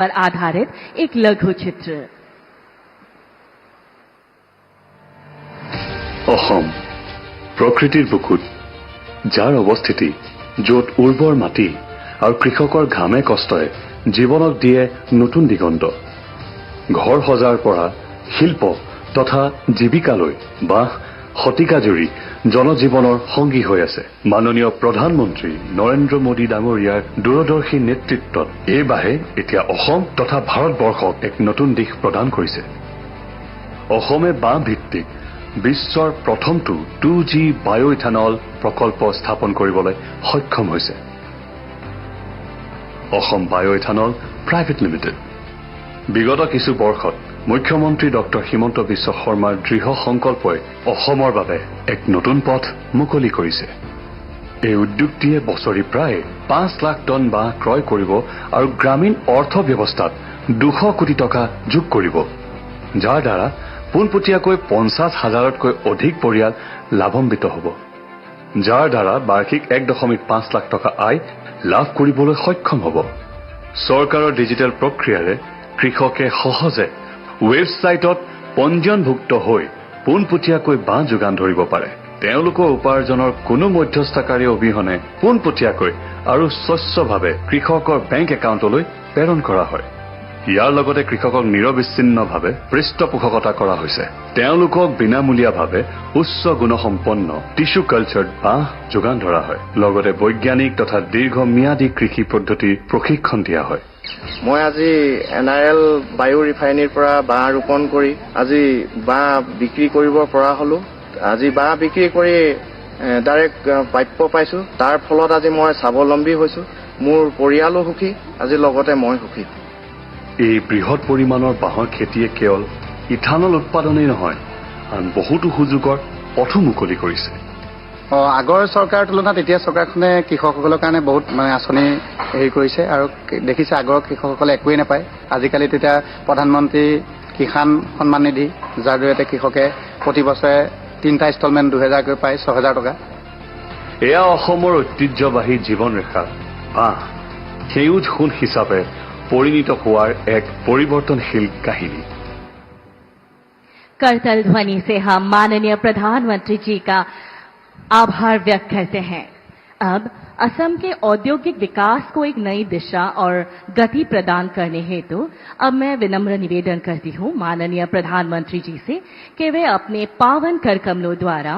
पर आधारित एक लघु चित्र। অসম প্ৰকৃতিৰ বুকুত, যাৰ অৱস্থিতি য'ত উৰ্বৰ মাটি আৰু কৃষকৰ ঘামে কষ্টই জীৱনক দিয়ে নতুন দিগন্ত। ঘৰ সজাৰ পৰা শিল্প তথা জীৱিকালৈ বা শতিকাজুৰি জনজীৱনৰ সংগী হৈ আছে। মাননীয় প্ৰধানমন্ত্ৰী নৰেন্দ্ৰ মোদী ডাঙৰীয়াৰ দূৰদৰ্শী নেতৃত্বত এই বাহে এতিয়া অসম তথা ভাৰতবৰ্ষক এক নতুন দিশ প্ৰদান কৰিছে। অসমে বাঁহ ভিত্তিক বিশ্বৰ প্ৰথমটো 2G বায়'ইথানল প্ৰকল্প স্থাপন কৰিবলৈ সক্ষম হৈছে। অসম বায়'ইথানল প্ৰাইভেট লিমিটেড বিগত কিছু বৰ্ষত মুখ্যমন্ত্ৰী ডক্টৰ হিমন্ত বিশ্ব শৰ্মাৰ দৃঢ় সংকল্পই অসমৰ বাবে এক নতুন পথ মুকলি কৰিছে। এই উদ্যোগটিয়ে বছৰি প্ৰায় 5 লাখ টন বাঁহ ক্ৰয় কৰিব আৰু গ্ৰামীণ অৰ্থ ব্যৱস্থাত 200 কোটি টকা যোগ কৰিব, যাৰ দ্বাৰা পোনপটীয়াকৈ 50,000তকৈ অধিক পৰিয়াল লাভান্বিত হ'ব, যাৰ দ্বাৰা বাৰ্ষিক 1.5 লাখ টকা আয় লাভ কৰিবলৈ সক্ষম হ'ব। চৰকাৰৰ ডিজিটেল প্ৰক্ৰিয়াৰে কৃষকে সহজে ৱেবছাইটত পঞ্জীয়নভুক্ত হৈ পোনপটীয়াকৈ বাঁহ যোগান ধৰিব পাৰে। তেওঁলোকৰ উপাৰ্জনৰ কোনো মধ্যস্থকাৰী অবিহনে পোনপটীয়াকৈ আৰু স্বচ্ছভাৱে কৃষকৰ বেংক একাউণ্টলৈ প্ৰেৰণ কৰা হয়। ইয়াৰ লগতে কৃষকক নিৰবিচ্ছিন্নভাৱে পৃষ্ঠপোষকতা কৰা হৈছে। তেওঁলোকক বিনামূলীয়াভাৱে উচ্চ গুণসম্পন্ন টিস্যু কালচাৰ্ড বাঁহ যোগান ধৰা হয়। লগতে বৈজ্ঞানিক তথা দীৰ্ঘম্যাদী কৃষি পদ্ধতিৰ প্ৰশিক্ষণ দিয়া হয়। মই আজি NRL বায়ু ৰিফাইনেৰীৰ পৰা বাঁহ ৰোপণ কৰি আজি বাঁহ বিক্ৰী কৰিব পৰা হলো। আজি বাঁহ বিক্ৰী কৰি ডাইৰেক্ট প্ৰাপ্য পাইছো। তাৰ ফলত আজি মই স্বাৱলম্বী হৈছো। মোৰ পৰিয়ালো সুখী, আজি লগতে মই সুখী। এই বৃহৎ পৰিমাণৰ বাঁহৰ খেতিয়ে কেৱল ইথানল উৎপাদনেই নহয়, আন বহুতো সুযোগৰ পথো মুকলি কৰিছে। আগৰ চৰকাৰৰ তুলনাত এতিয়া চৰকাৰখনে কৃষকসকলৰ কাৰণে বহুত আঁচনি হেৰি কৰিছে আৰু দেখিছে আগৰ কৃষকসকলে একোৱেই নাপায়। আজিকালি তেতিয়া প্ৰধানমন্ত্ৰী কিষাণ সন্মান নিধি, যাৰ জৰিয়তে কৃষকে প্ৰতি বছৰে 3টা ইনষ্টলমেণ্ট 2000কৈ পায়, 6000 টকা। এয়া অসমৰ ঐতিহ্যবাহী জীৱন ৰেখা বাঁহ সেউজ সোণ হিচাপে পৰিণত হোৱাৰ এক পৰিৱৰ্তনশীল কাহিনী। करतल ध्वनि से हम माननीय प्रधानमंत्री जी का आभार व्यक्त करते हैं। अब असम के औद्योगिक विकास को एक नई दिशा और गति प्रदान करने हेतु अब मैं विनम्र निवेदन करती हूं माननीय प्रधानमंत्री जी से कि वे अपने पावन कर कमलों द्वारा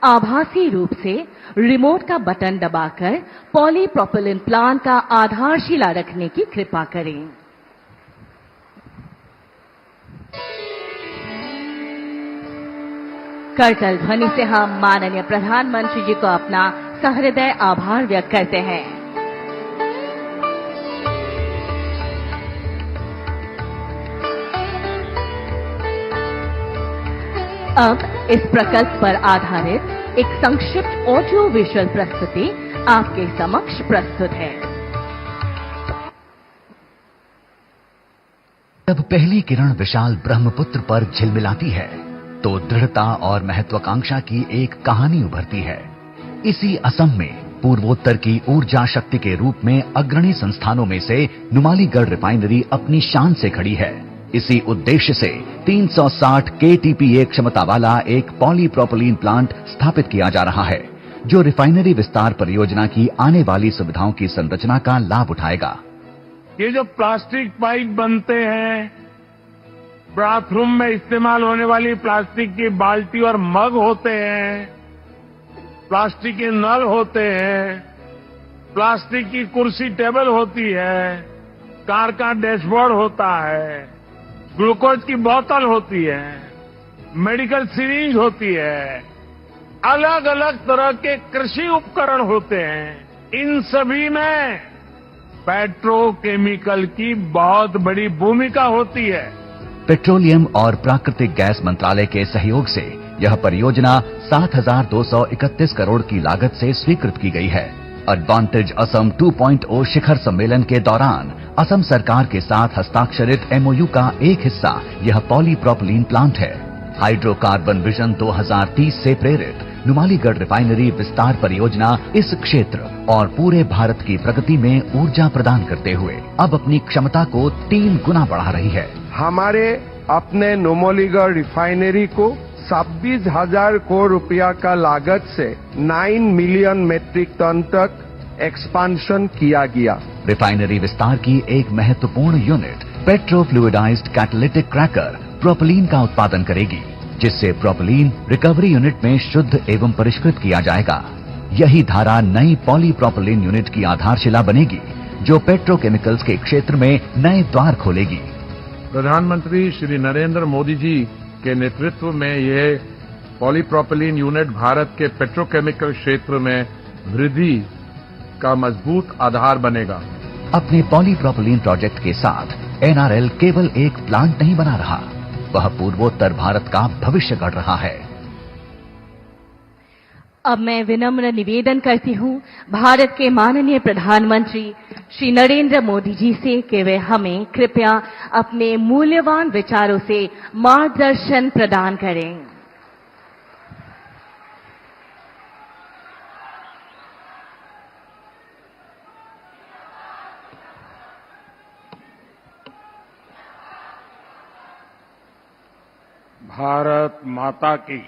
आभासी रूप से रिमोट का बटन दबाकर पॉलीप्रोपिलीन प्लांट का आधारशिला रखने की कृपा करें। करतल ध्वनि से हम माननीय प्रधानमंत्री जी को अपना सहृदय आभार व्यक्त करते हैं। अब इस प्रकल्प पर आधारित एक संक्षिप्त ऑडियो विजुअल प्रस्तुति आपके समक्ष प्रस्तुत है। जब पहली किरण विशाल ब्रह्मपुत्र पर झिलमिलाती है तो दृढ़ता और महत्वाकांक्षा की एक कहानी उभरती है। इसी असम में पूर्वोत्तर की ऊर्जा शक्ति के रूप में अग्रणी संस्थानों में से नुमालीगढ़ रिफाइनरी अपनी शान से खड़ी है। इसी उद्देश्य से 360 KTPA क्षमता वाला एक पॉलीप्रोपिलीन प्लांट स्थापित किया जा रहा है, जो रिफाइनरी विस्तार परियोजना की आने वाली सुविधाओं की संरचना का लाभ उठाएगा। ये जो प्लास्टिक पाइप बनते हैं, बाथरूम में इस्तेमाल होने वाली प्लास्टिक की बाल्टी और मग होते हैं, प्लास्टिक के नल होते हैं, प्लास्टिक की कुर्सी टेबल होती है, कार का डैशबोर्ड होता है, ग्लूकोज की बोतल होती है, मेडिकल सिरिंज होती है, अलग अलग तरह के कृषि उपकरण होते हैं। इन सभी में पेट्रोकेमिकल की बहुत बड़ी भूमिका होती है। पेट्रोलियम और प्राकृतिक गैस मंत्रालय के सहयोग से यह परियोजना 7,231 करोड़ की लागत से स्वीकृत की गई है। एडवांटेज असम 2.0 शिखर सम्मेलन के दौरान असम सरकार के साथ हस्ताक्षरित MOU का एक हिस्सा यह पॉलीप्रोपिलीन प्लांट है। हाइड्रोकार्बन विजन 2030 से प्रेरित नुमालीगढ़ रिफाइनरी विस्तार परियोजना इस क्षेत्र और पूरे भारत की प्रगति में ऊर्जा प्रदान करते हुए अब अपनी क्षमता को 3 गुना बढ़ा रही है। हमारे अपने नुमालीगढ़ रिफाइनरी को 26,000 करोड़ रुपया का लागत से 9 मिलियन मेट्रिक टन तक एक्सपांशन किया गया। रिफाइनरी विस्तार की एक महत्वपूर्ण यूनिट पेट्रोफ्लूइडाइज्ड कैटालिटिक क्रैकर प्रोपलीन का उत्पादन करेगी, जिससे प्रोपलीन रिकवरी यूनिट में शुद्ध एवं परिष्कृत किया जाएगा। यही धारा नई पॉलीप्रोपलीन यूनिट की आधारशिला बनेगी, जो पेट्रोकेमिकल्स के क्षेत्र में नए द्वार खोलेगी। प्रधानमंत्री श्री नरेंद्र मोदी जी के नेतृत्व में यह पॉलीप्रोपिलीन यूनिट भारत के पेट्रोकेमिकल क्षेत्र में वृद्धि का मजबूत आधार बनेगा। अपने पॉलीप्रोपिलीन प्रोजेक्ट के साथ एनआरएल केवल एक प्लांट नहीं बना रहा, वह पूर्वोत्तर भारत का भविष्य गढ़ रहा है। अब मैं विनम्र निवेदन करती हूं भारत के माननीय प्रधानमंत्री श्री नरेंद्र मोदी जी से कि वे हमें कृपया अपने मूल्यवान विचारों से मार्गदर्शन प्रदान करें। भारत माता की।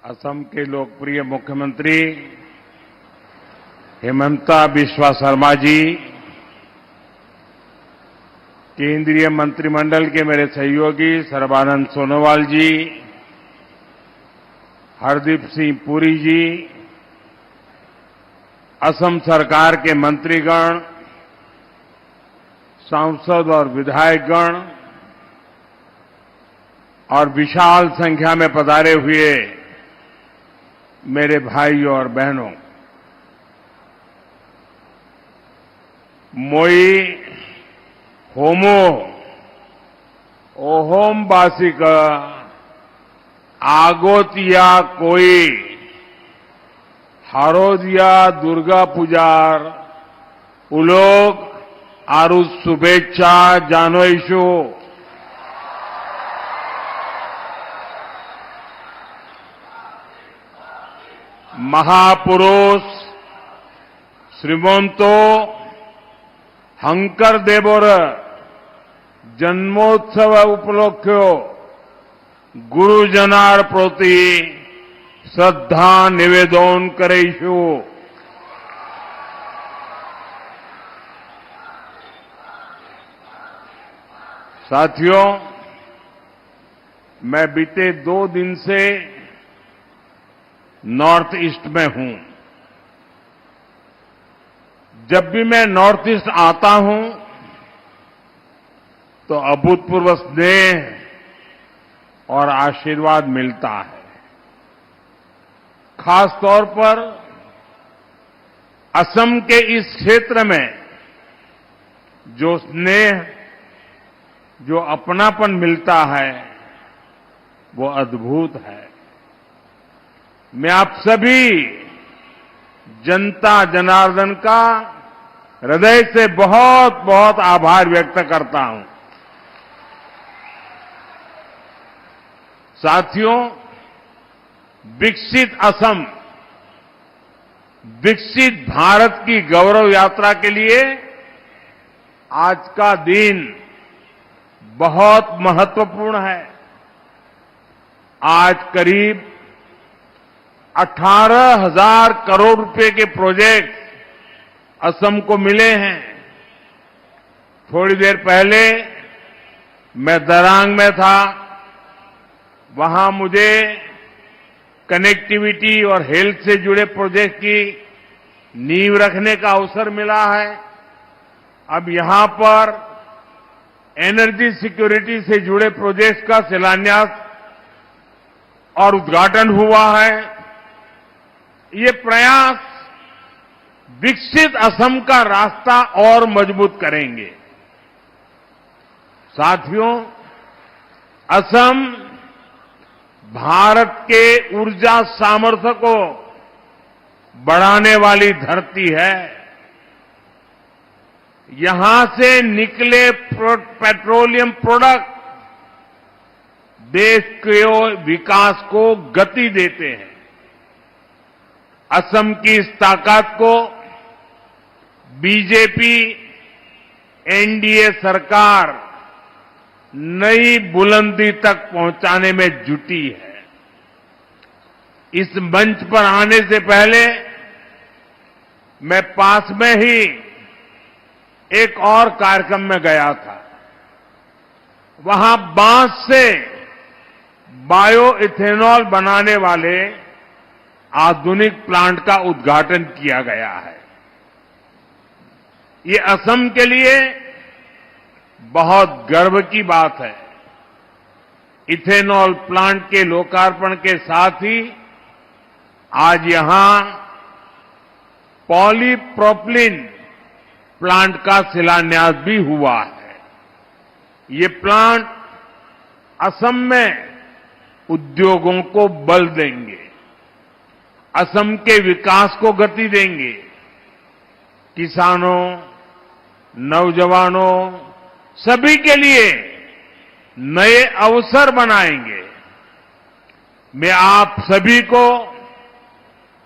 असम के लोकप्रिय मुख्यमंत्री हेमंता बिस्वा शर्मा जी, केंद्रीय मंत्रिमंडल के मेरे सहयोगी सर्बानंद सोनोवाल जी, हरदीप सिंह पुरी जी, असम सरकार के मंत्रीगण, सांसद और विधायकगण और विशाल संख्या में पधारे हुए मेरे भाइयों और बहनों, मोई होमो ओहोम बासिक आगोतिया कोई हारोदिया दुर्गा पूजार उलोग आरु शुभेच्छा जानोइशु। महापुरुष श्रीमंतो हंकर देवर जन्मोत्सव उपलक्ष्य गुरुजनार प्रति श्रद्धा निवेदन करेशु। साथियों, मैं बीते 2 दिन से नॉर्थ ईस्ट में हूं। जब भी मैं नॉर्थ ईस्ट आता हूं तो अभूतपूर्व स्नेह और आशीर्वाद मिलता है। खास तौर पर असम के इस क्षेत्र में जो स्नेह, जो अपनापन मिलता है, वो अद्भुत है। मैं आप सभी जनता जनार्दन का हृदय से बहुत बहुत आभार व्यक्त करता हूं। साथियों, विकसित असम, विकसित भारत की गौरव यात्रा के लिए आज का दिन बहुत महत्वपूर्ण है। आज करीब 18,000 करोड़ रुपए के प्रोजेक्ट असम को मिले हैं। थोड़ी देर पहले मैं दरांग में था। वहां मुझे कनेक्टिविटी और हेल्थ से जुड़े प्रोजेक्ट की नींव रखने का अवसर मिला है। अब यहां पर एनर्जी सिक्योरिटी से जुड़े प्रोजेक्ट का शिलान्यास और उद्घाटन हुआ है। ये प्रयास विकसित असम का रास्ता और मजबूत करेंगे। साथियों, असम भारत के ऊर्जा सामर्थ्य को बढ़ाने वाली धरती है। यहां से निकले पेट्रोलियम प्रोडक्ट देश के विकास को गति देते हैं। असम की इस ताकत को बीजेपी एनडीए सरकार नई बुलंदी तक पहुंचाने में जुटी है। इस मंच पर आने से पहले मैं पास में ही एक और कार्यक्रम में गया था। वहां बांस से बायो इथेनॉल बनाने वाले आधुनिक प्लांट का उद्घाटन किया गया है। ये असम के लिए बहुत गर्व की बात है। इथेनॉल प्लांट के लोकार्पण के साथ ही आज यहां पॉलीप्रोपिलीन प्लांट का शिलान्यास भी हुआ है। ये प्लांट असम में उद्योगों को बल देंगे, असम के विकास को गति देंगे, किसानों, नौजवानों सभी के लिए नए अवसर बनाएंगे। मैं आप सभी को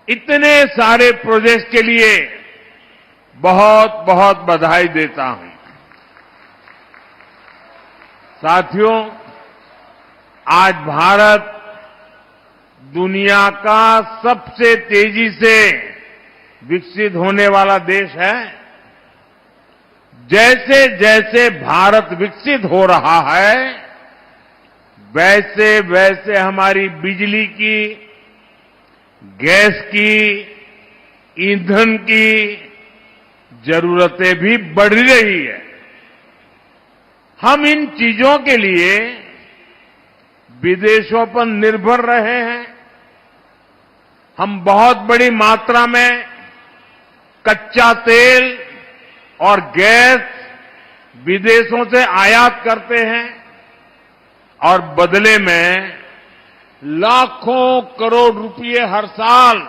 इतने सारे प्रोजेक्ट के लिए बहुत बहुत बधाई देता हूं। साथियों, आज भारत दुनिया का सबसे तेजी से विकसित होने वाला देश है। जैसे जैसे भारत विकसित हो रहा है, वैसे वैसे हमारी बिजली की, गैस की, ईंधन की जरूरतें भी बढ़ रही है। हम इन चीजों के लिए विदेशों पर निर्भर रहे हैं। हम बहुत बड़ी मात्रा में कच्चा तेल और गैस विदेशों से आयात करते हैं और बदले में लाखों करोड़ रुपए हर साल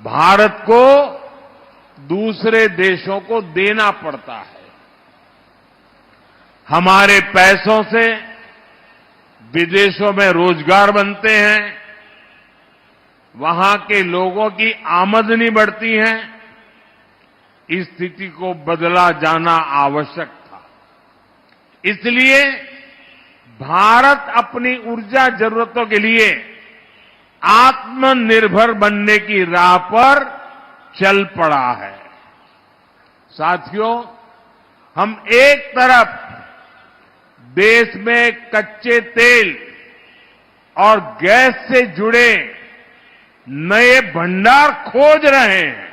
भारत को दूसरे देशों को देना पड़ता है। हमारे पैसों से विदेशों में रोजगार बनते हैं, वहां के लोगों की आमदनी बढ़ती है। इस स्थिति को बदला जाना आवश्यक था। इसलिए भारत अपनी ऊर्जा जरूरतों के लिए आत्मनिर्भर बनने की राह पर चल पड़ा है। साथियों, हम एक तरफ देश में कच्चे तेल और गैस से जुड़े नए भंडार खोज रहे हैं,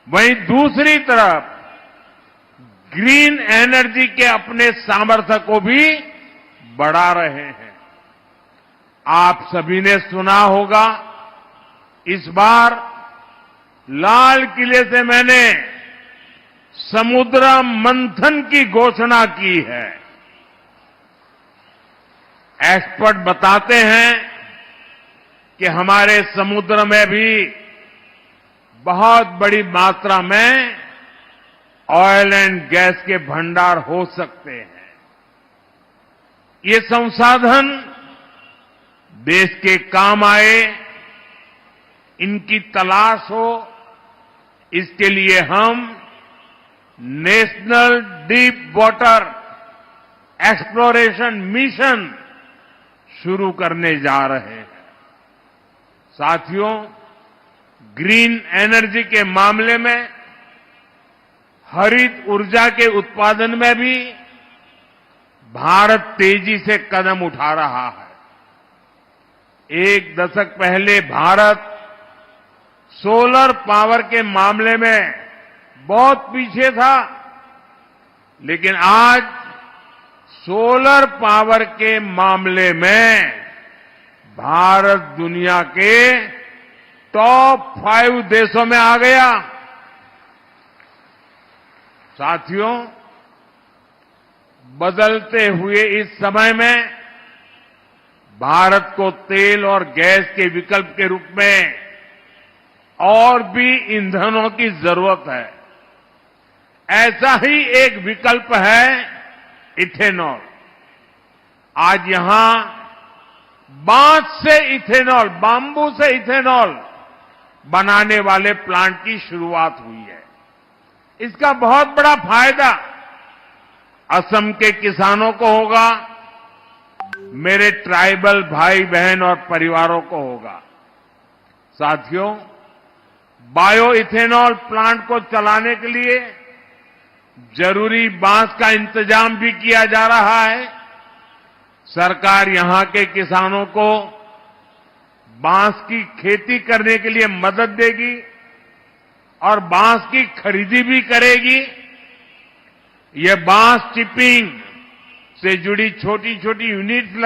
वहीं दूसरी तरफ ग्रीन एनर्जी के अपने सामर्थ्य को भी बढ़ा रहे हैं। आप सभी ने सुना होगा, इस बार लाल किले से मैंने समुद्र मंथन की घोषणा की है। एक्सपर्ट बताते हैं कि हमारे समुद्र में भी बहुत बड़ी मात्रा में ऑयल एंड गैस के भंडार हो सकते हैं। ये संसाधन देश के काम आए, इनकी तलाश हो, इसके लिए हम national deep water exploration mission शुरू करने जा रहे हैं। साथियों, ग्रीन एनर्जी के मामले में, हरित ऊर्जा के उत्पादन में भी भारत तेजी से कदम उठा रहा है। एक दशक पहले भारत सोलर पावर के मामले में बहुत पीछे था, लेकिन आज सोलर पावर के मामले में भारत दुनिया के टॉप 5 देशों में आ गया। साथियों, बदलते हुए इस समय में भारत को तेल और गैस के विकल्प के रूप में और भी ईंधनों की जरूरत है। ऐसा ही एक विकल्प है इथेनॉल। आज यहां बांस से इथेनॉल, बाम्बू से इथेनॉल बनाने वाले प्लांट की शुरुआत हुई है। इसका बहुत बड़ा फायदा असम के किसानों को होगा, मेरे ट्राइबल भाई बहन और परिवारों को होगा। साथियों, बायो इथेनॉल प्लांट को चलाने के लिए जरूरी बांस का इंतजाम भी किया जा रहा है। सरकार यहां के किसानों को बांस की खेती करने के लिए मदद देगी और बांस की खरीदी भी करेगी। ये बांस चिपिंग से जुड़ी छोटी छोटी यूनिट्स लगी